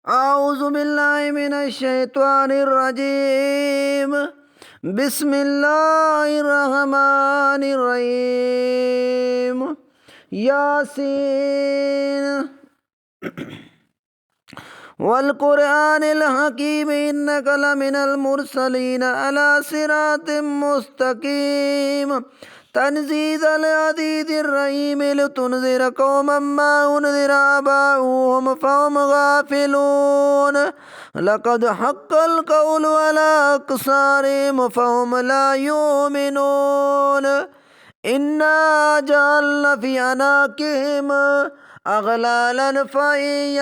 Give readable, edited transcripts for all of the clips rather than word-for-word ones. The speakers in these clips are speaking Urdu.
أعوذ بالله من الشيطان الرجيم. بسم الله الرحمن الرحيم. ياسين والقرآن الحكيم إنك لمن المرسلين على صراط مستقيم تنزيل العزيز الرحيم لتنذر قوما ما أنذر آباؤهم فهم غافلون لقد حق القول على أكثرهم فهم لا يؤمنون إنا جعلنا في أعناقهم أغلالا فهي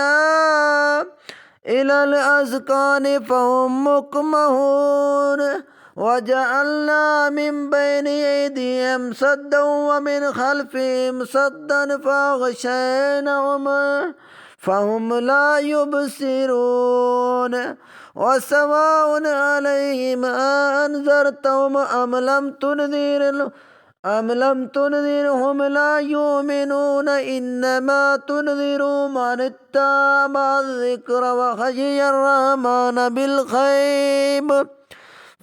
إلى الأذقان فهم مقمحون وجعلنا من بين أيديهم سدا ومن خلفهم سدا فأغشيناهم فهم لا يبصرون وسواء عليهم أنذرتهم أم لم تنذرهم لا يؤمنون إنما تنذر من اتبع الذكر وخشي الرحمن بالغيب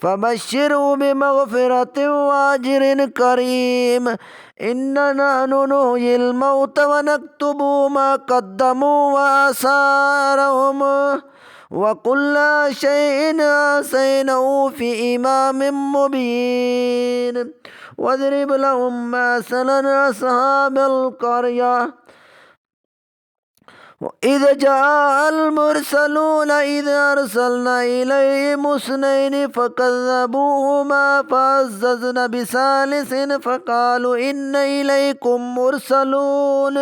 فبشره بمغفرة وأجر كريم إنا نحن نحيي الموتى ونكتب ما قدموا وآثارهم وكل شيء أحصيناه في إمام مبين واضرب لهم مثلا أصحاب القرية إذ جاء المرسلون إذ أرسلنا إليهم اثنين فكذبوهما فعززنا بثالث فقالوا إن إليكم مرسلون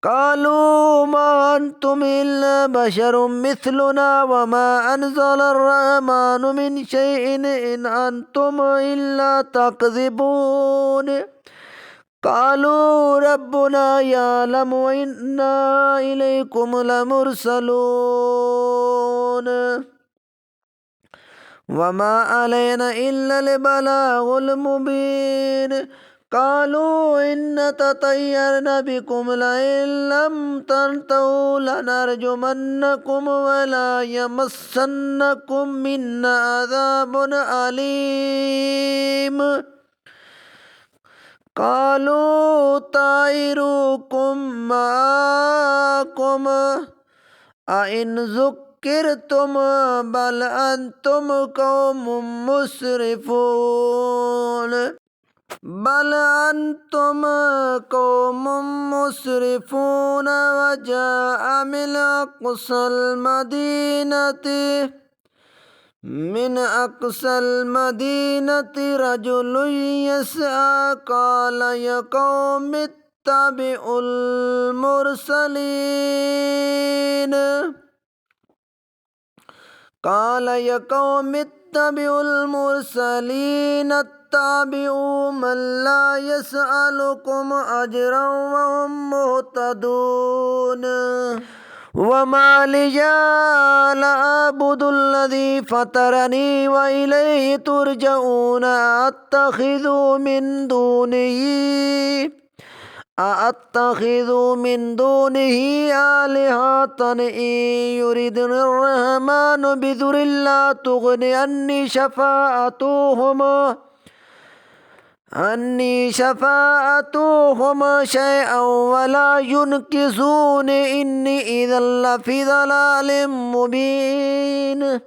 قالوا ما أنتم إلا بشر مثلنا وما أنزل الرحمن من شيء إن أنتم إلا تكذبون قالوا ربنا يعلم وإنا إليكم لمرسلون وما علينا إلا البلاغ المبين قالوا إن تطيرنا بكم لئن لم تنتهوا لنرجمنكم ولا يمسنكم منا عذاب أليم قالوا طائركم معكم أئن ذكرتم بل أنتم قوم مسرفون وجاء من أقصى المدينة رجل يسعى قال يا قوم اتبعوا المرسلين اتبعوا من لا يسألكم أجرا وهم مهتدون وما لي لا أعبد الذي فطرني وإليه ترجعون أأتخذ من دونه آلهة إن يردني الرحمن بضر لا تغن عني شفاعتهم شيئا ولا ينقذون إني إذا لفي ضلال مبين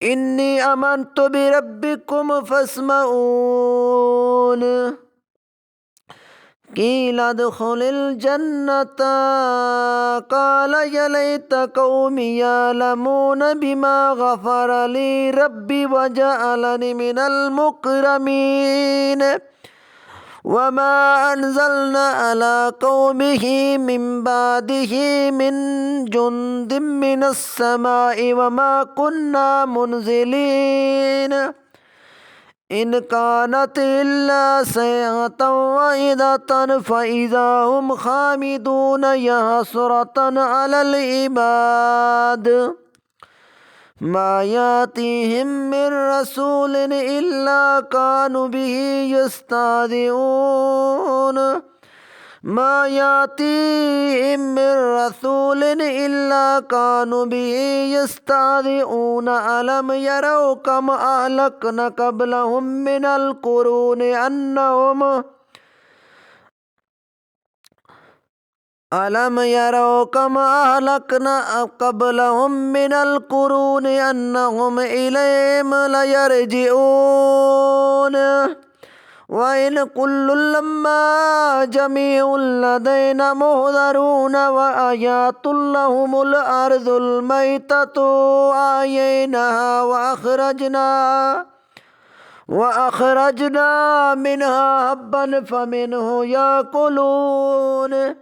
إني آمنت بربكم فاسمعون قيل ادخل الجنة قال يا ليت قومي يعلمون بما غفر لي ربي وجعلني من المكرمين وما أنزلنا على قومه من بعده من جند من السماء وما كنا منزلين إن كانت إلا صيحة واحدة فإذا هم خامدون يا حسرة على العباد ما يأتيهم من رسول إلا كانوا به يستهزئون ما يأتيهم من رسول إلا كانوا به يستهزئون ألم يروا كم أهلكنا قبلهم من القرون ألم يروا كما أهلكنا قبلهم من القرون أنهم إليهم ليرجعون وإن كل لما جميع لدينا محضرون وآيات لهم الأرض الميتة أحييناها وأخرجنا منها حبا فمنه يأكلون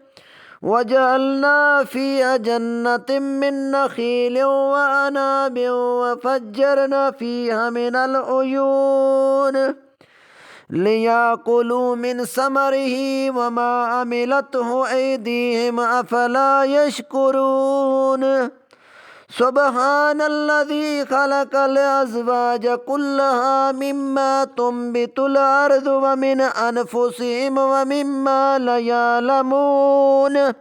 وجعلنا فيها جنة من نخيل وأعناب وفجرنا فيها من العيون ليأكلوا من ثمره وما عملته أيديهم أفلا يشكرون سبحان الذي خلق الأزواج كلها مما تنبت الأرض ومن أنفسهم ومما لا يعلمون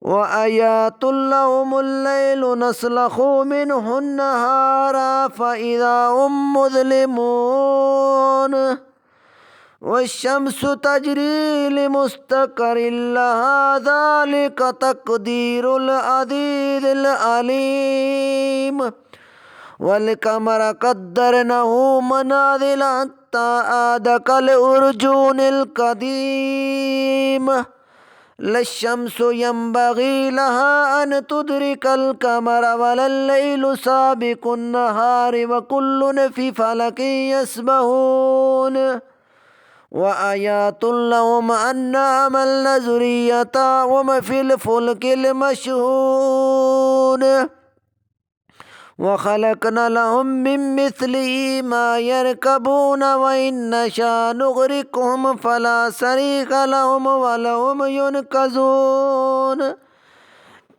وآيات لهم الليل نسلخ منه النهار فإذا هم مظلمون والشمس تجري لمستقر لها ذلك تقدير العزيز العليم والقمر قدرناه منازل حتى عاد كالعرجون القديم لا الشمس ينبغي لها أن تدرك القمر ولا الليل سابق النهار وكل في فلك يسبحون وآيات لهم أنا حملنا ذريتهم في الفلك المشحون وخلقنا لهم من مثله ما يركبون وإن نشاء نغرقهم فلا صريخ لهم ولهم ينقذون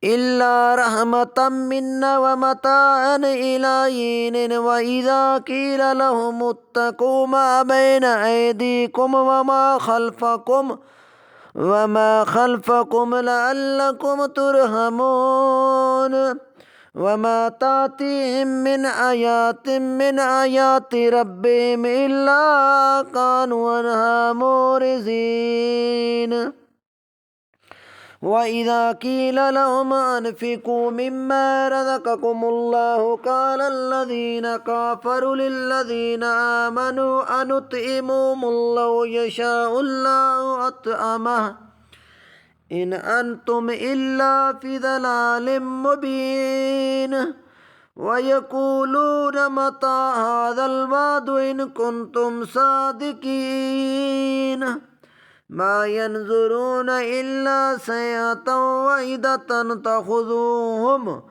إلا رحمة منا ومتاعا إلى حين وإذا قيل لهم اتقوا ما بين أيديكم وما خلفكم لعلكم ترحمون وما تأتيهم من آيات من آيات ربهم إلا كانوا عنها معرضين وإذا قيل لهم أنفقوا مما رزقكم الله قال الذين كفروا للذين آمنوا أنطعم الله يشاء الله أطعمه إن أنتم إلا في ضلال مبين ويقولون متى هذا الوعد إن كنتم صادقين ما ينظرون إلا سيئة واحدة تأخذوهم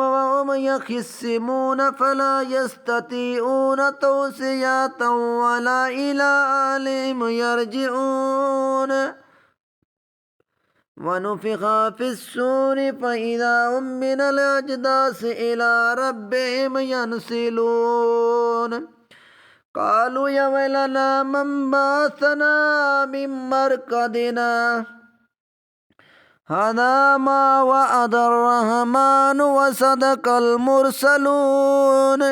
وهم يخصمون فلا يستطيعون توصية ولا إلى أهلهم يرجعون ونفخ في الصور فإذا هم من الأجداث إلى ربهم ينسلون قالوا يا ويلنا من بعثنا من مرقدنا هذا ما وعد الرحمن وصدق المرسلون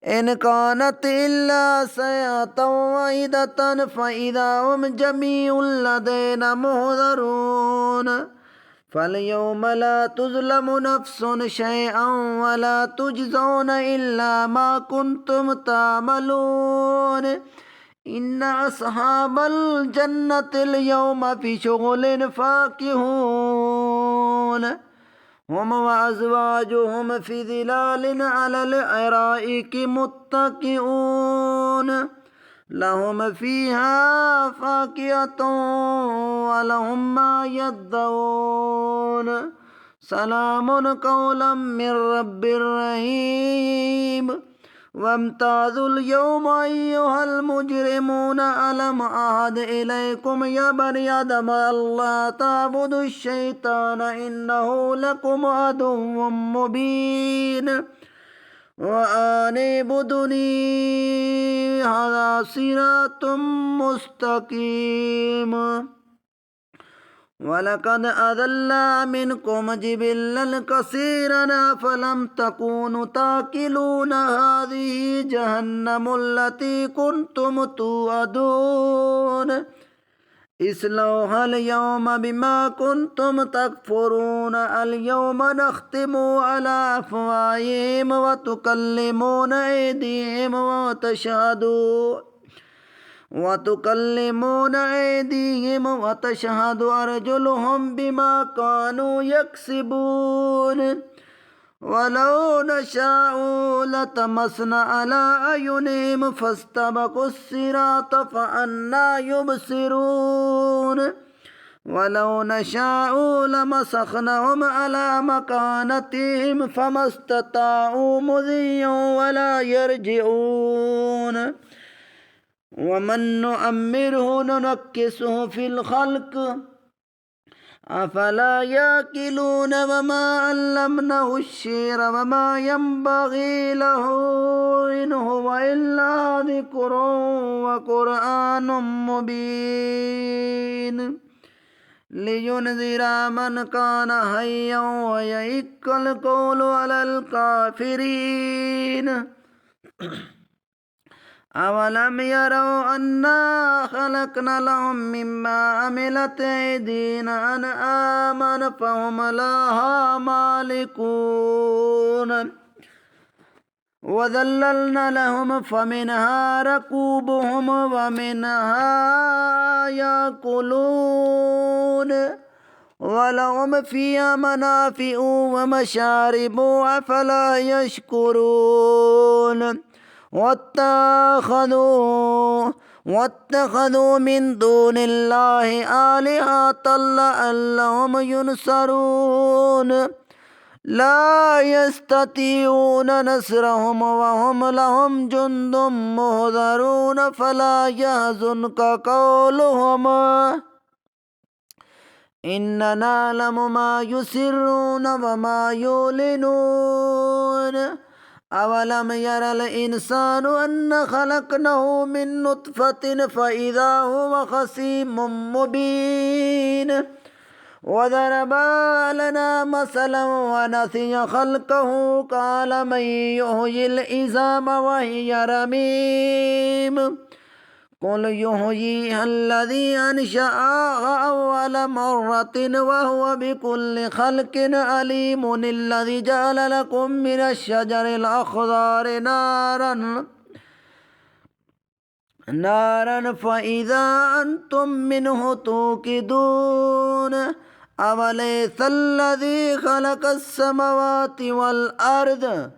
إن كانت إلا صيحة واحدة فإذا هم جميع لدينا محضرون فاليوم لا تظلم نفس شيئا ولا تجزون إلا ما كنتم تعملون إن أصحاب الجنة اليوم في شغل فاكهون هم وأزواجهم في ظلال على الأرائك متكئون لهم فيها فاكهة ولهم ما يدعون سلام قولا من رب رحيم وامتازوا اليوم أيها المجرمون ألم أعهد إليكم يا بني آدم ألا تعبدوا الشيطان إنه لكم عدو مبين وأن اعبدوني هذا صراط مستقيم. ولقد أضل منكم جبلا كثيرا أفلم تكونوا تاكلون هذه جهنم التي كنتم توعدون اصلوها اليوم بما كنتم تكفرون اليوم نختم على أفواههم وتكلمنا أيديهم وتشهد أرجلهم بما كانوا يكسبون. ولو نشاء لطمسنا على أعينهم فاستبقوا الصراط فأنى يبصرون. ولو نشاء لمسخناهم على مكانتهم فما استطاعوا مضيا ولا يرجعون. ومن نؤمره ننكسه في الخلق أفلا يأكلون. وما علمناه الشعر وما ينبغي له إن هو إلا ذكر وقرآن مبين لينذر من كان حيا ويحق القول على الكافرين. أولم يروا أنا خلقنا لهم مما عملت أيدينا أنعاما فهم لها مالكون وذللنا لهم فمنها ركوبهم ومنها يأكلون ولهم فيها منافع ومشارب أفلا يشكرون. واتخذوا من دون الله آلهة لعلهم ينصرون لا يستطيعون نصرهم وهم لهم جند محضرون فلا يحزنك قولهم إننا نعلم ما يسرون وما يعلنون. أولم ير الإنسان أن خلقناه من نطفة فإذا هو خصيم مبين وضرب لنا مثلا ونسي خلقه قال من يحيي العظام وهي رميم قل يحييها الذي أنشأها أول مرة وهو بكل خلق عليم الذي جعل لكم من الشجر الأخضر نارا فإذا أنتم منه توقدون أوليس الذي خلق السماوات والأرض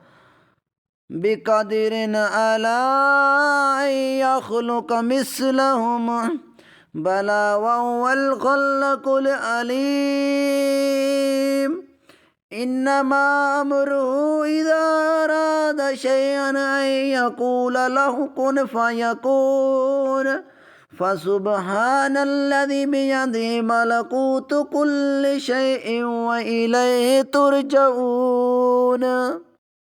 بقدر على أن يخلق مثلهم بلى وهو الخلاق العليم. إنما أمره إذا أراد شيئا أن يقول له كن فيكون فسبحان الذي بيده ملكوت كل شيء وإليه ترجعون.